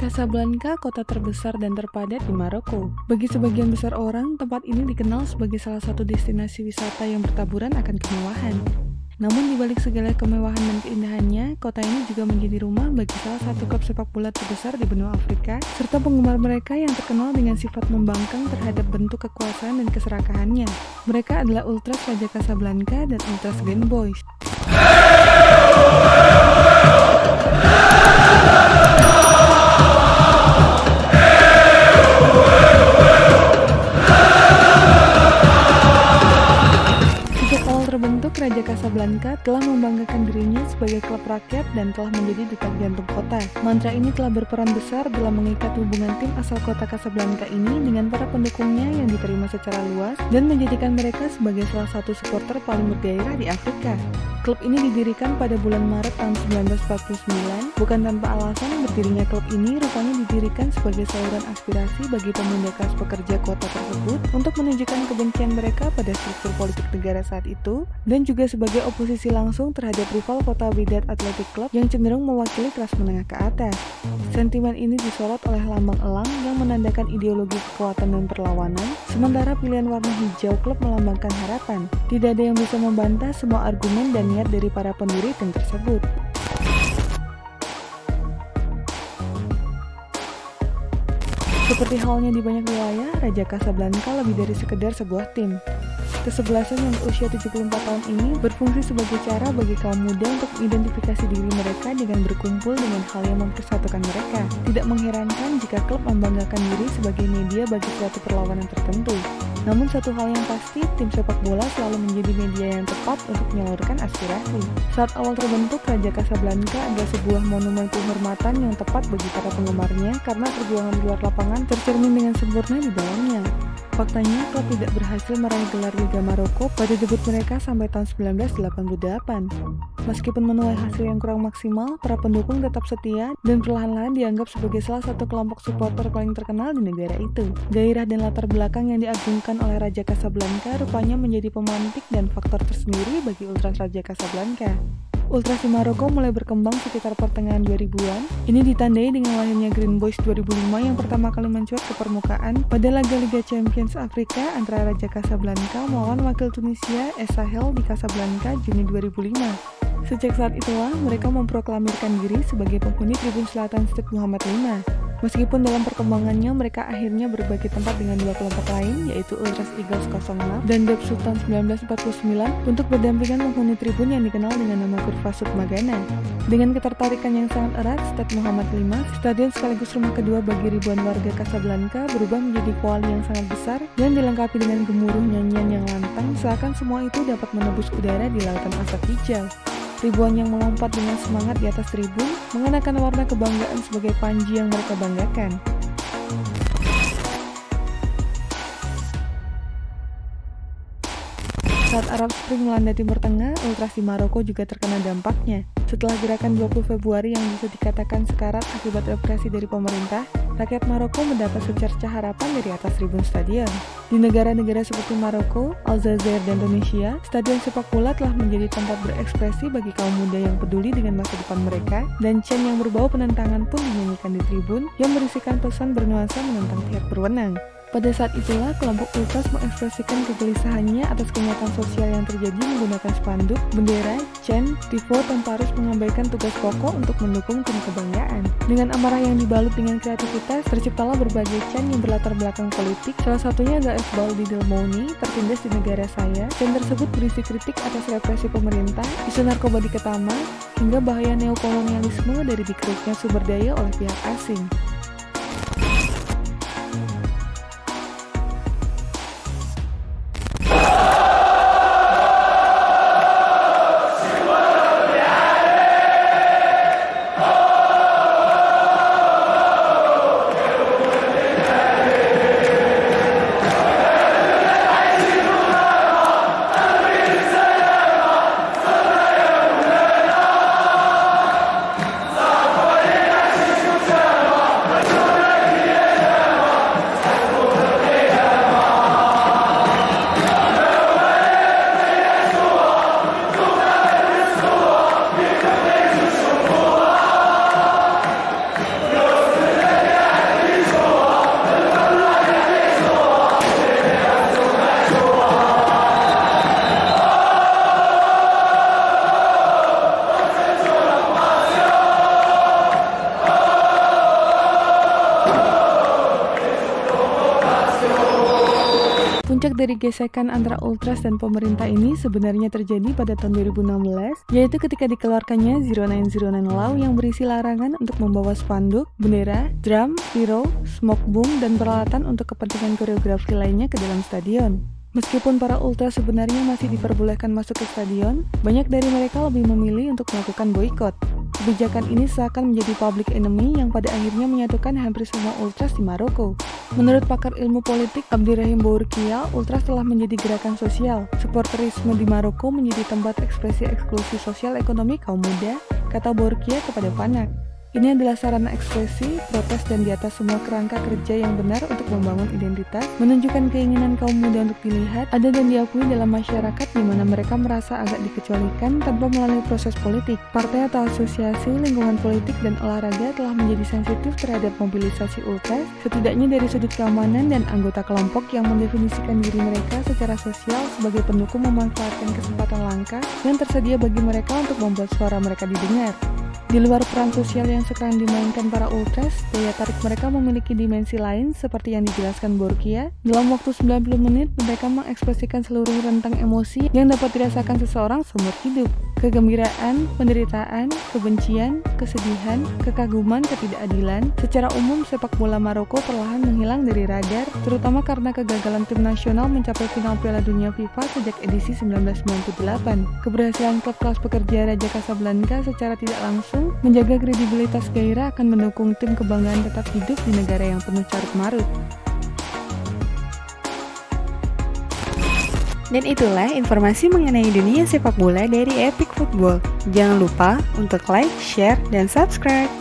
Casablanca, kota terbesar dan terpadat di Maroko. Bagi sebagian besar orang, tempat ini dikenal sebagai salah satu destinasi wisata yang bertaburan akan kemewahan. Namun di balik segala kemewahan dan keindahannya, kota ini juga menjadi rumah bagi salah satu klub sepak bola terbesar di benua Afrika, serta penggemar mereka yang terkenal dengan sifat membangkang terhadap bentuk kekuasaan dan keserakahannya. Mereka adalah Ultras Raja Casablanca dan Ultras Green Boys. Terbentuk, Raja Casablanca telah membanggakan dirinya sebagai klub rakyat dan telah menjadi detak jantung kota. Mantra ini telah berperan besar dalam mengikat hubungan tim asal kota Casablanca ini dengan para pendukungnya yang diterima secara luas dan menjadikan mereka sebagai salah satu supporter paling bergairah di Afrika. Klub ini didirikan pada bulan Maret tahun 1949. Bukan tanpa alasan, berdirinya klub ini rupanya didirikan sebagai saluran aspirasi bagi pemuda kelas pekerja kota tersebut untuk menunjukkan kebencian mereka pada struktur politik negara saat itu, dan juga sebagai oposisi langsung terhadap rival kota Wydad Athletic Club yang cenderung mewakili kelas menengah ke atas. Sentimen ini disorot oleh lambang elang yang menandakan ideologi kekuatan dan perlawanan, sementara pilihan warna hijau klub melambangkan harapan. Tidak ada yang bisa membantah semua argumen dan niat dari para pendiri tim tersebut. Seperti halnya di banyak wilayah, Raja Casablanca lebih dari sekedar sebuah tim. Kesebelasan yang berusia 74 tahun ini berfungsi sebagai cara bagi kaum muda untuk mengidentifikasi diri mereka dengan berkumpul dengan hal yang mempersatukan mereka. Tidak mengherankan jika klub membanggakan diri sebagai media bagi suatu perlawanan tertentu. Namun satu hal yang pasti, tim sepak bola selalu menjadi media yang tepat untuk menyalurkan aspirasi. Saat awal terbentuk, Raja Casablanca adalah sebuah monumen penghormatan yang tepat bagi para penggemarnya karena perjuangan di luar lapangan tercermin dengan sempurna di dalamnya. Faktanya, klub tidak berhasil meraih gelar Liga Maroko pada debut mereka sampai tahun 1988. Meskipun menuai hasil yang kurang maksimal, para pendukung tetap setia dan perlahan-lahan dianggap sebagai salah satu kelompok supporter paling terkenal di negara itu. Gairah dan latar belakang yang diagungkan oleh Raja Casablanca rupanya menjadi pemantik dan faktor tersendiri bagi Ultras Raja Casablanca. Ultras di Maroko mulai berkembang sekitar pertengahan 2000-an. Ini ditandai dengan lahirnya Green Boys 2005 yang pertama kali mencuat ke permukaan pada laga Liga Champions Afrika antara Raja Casablanca melawan wakil Tunisia Es Sahel di Casablanca Juni 2005. Sejak saat itulah mereka memproklamirkan diri sebagai penghuni Tribun Selatan Stade Mohammed V. Meskipun dalam perkembangannya mereka akhirnya berbagi tempat dengan dua kelompok lain, yaitu Ultras Eagles 06 dan Dub Sultan 1949 untuk berdampingan menghuni tribun yang dikenal dengan nama Kurva Sukmagana. Dengan ketertarikan yang sangat erat, Stade Mohammed V, stadion sekaligus rumah kedua bagi ribuan warga Casablanca, berubah menjadi kuali yang sangat besar dan dilengkapi dengan gemuruh nyanyian yang lantang, seakan semua itu dapat menembus udara di lautan asap hijau. Ribuan yang melompat dengan semangat di atas tribun, mengenakan warna kebanggaan sebagai panji yang mereka banggakan. Saat Arab Spring melanda Timur Tengah, Ultras di Maroko juga terkena dampaknya. Setelah gerakan 20 Februari yang bisa dikatakan sekarat akibat represi dari pemerintah, rakyat Maroko mendapat secercah harapan dari atas tribun stadion. Di negara-negara seperti Maroko, Aljazair, dan Tunisia, stadion sepak bola telah menjadi tempat berekspresi bagi kaum muda yang peduli dengan masa depan mereka, dan chant yang berbau penentangan pun dinyanyikan di tribun yang berisikan pesan bernuansa menentang pihak berwenang. Pada saat itulah, kelompok Ultras mengekspresikan kegelisahannya atas kenyataan sosial yang terjadi menggunakan spanduk, bendera, chant, tifo tanpa harus mengabaikan tugas pokok untuk mendukung tim kebanggaan. Dengan amarah yang dibalut dengan kreativitas, terciptalah berbagai chant yang berlatar belakang politik. Salah satunya adalah Baldi Del Mouni, tertindas di negara saya. Chant tersebut berisi kritik atas represi pemerintah, isu narkoba di Ketama, hingga bahaya neokolonialisme dari dikeruknya sumber daya oleh pihak asing. Puncak dari gesekan antara Ultras dan pemerintah ini sebenarnya terjadi pada tahun 2016, yaitu ketika dikeluarkannya 0909 Law yang berisi larangan untuk membawa spanduk, bendera, drum, pyro, smoke boom, dan peralatan untuk kepentingan koreografi lainnya ke dalam stadion. Meskipun para Ultras sebenarnya masih diperbolehkan masuk ke stadion, banyak dari mereka lebih memilih untuk melakukan boikot. Kebijakan ini seakan menjadi public enemy yang pada akhirnya menyatukan hampir semua Ultras di Maroko. Menurut pakar ilmu politik Abdirrahim Bourkia, Ultras telah menjadi gerakan sosial. Supporterisme di Maroko menjadi tempat ekspresi eksklusi sosial ekonomi kaum muda, kata Bourkia kepada Panak. Ini adalah sarana ekspresi, protes, dan di atas semua kerangka kerja yang benar untuk membangun identitas, menunjukkan keinginan kaum muda untuk dilihat, ada dan diakui dalam masyarakat di mana mereka merasa agak dikecualikan tanpa melalui proses politik. Partai atau asosiasi, lingkungan politik, dan olahraga telah menjadi sensitif terhadap mobilisasi Ultras, setidaknya dari sudut keamanan dan anggota kelompok yang mendefinisikan diri mereka secara sosial sebagai pendukung memanfaatkan kesempatan langka yang tersedia bagi mereka untuk membuat suara mereka didengar. Di luar peran sosial yang sekarang dimainkan para Ultras, daya tarik mereka memiliki dimensi lain seperti yang dijelaskan Bourkia. Dalam waktu 90 menit, mereka mengekspresikan seluruh rentang emosi yang dapat dirasakan seseorang seumur hidup. Kegembiraan, penderitaan, kebencian, kesedihan, kekaguman, ketidakadilan. Secara umum, sepak bola Maroko perlahan menghilang dari radar, terutama karena kegagalan tim nasional mencapai final Piala Dunia FIFA sejak edisi 1998. Keberhasilan klub kelas pekerja Raja Casablanca secara tidak langsung menjaga kredibilitas gairah akan mendukung tim kebanggaan tetap hidup di negara yang penuh carut-marut. Dan itulah informasi mengenai dunia sepak bola dari Epic Football. Jangan lupa untuk like, share, dan subscribe.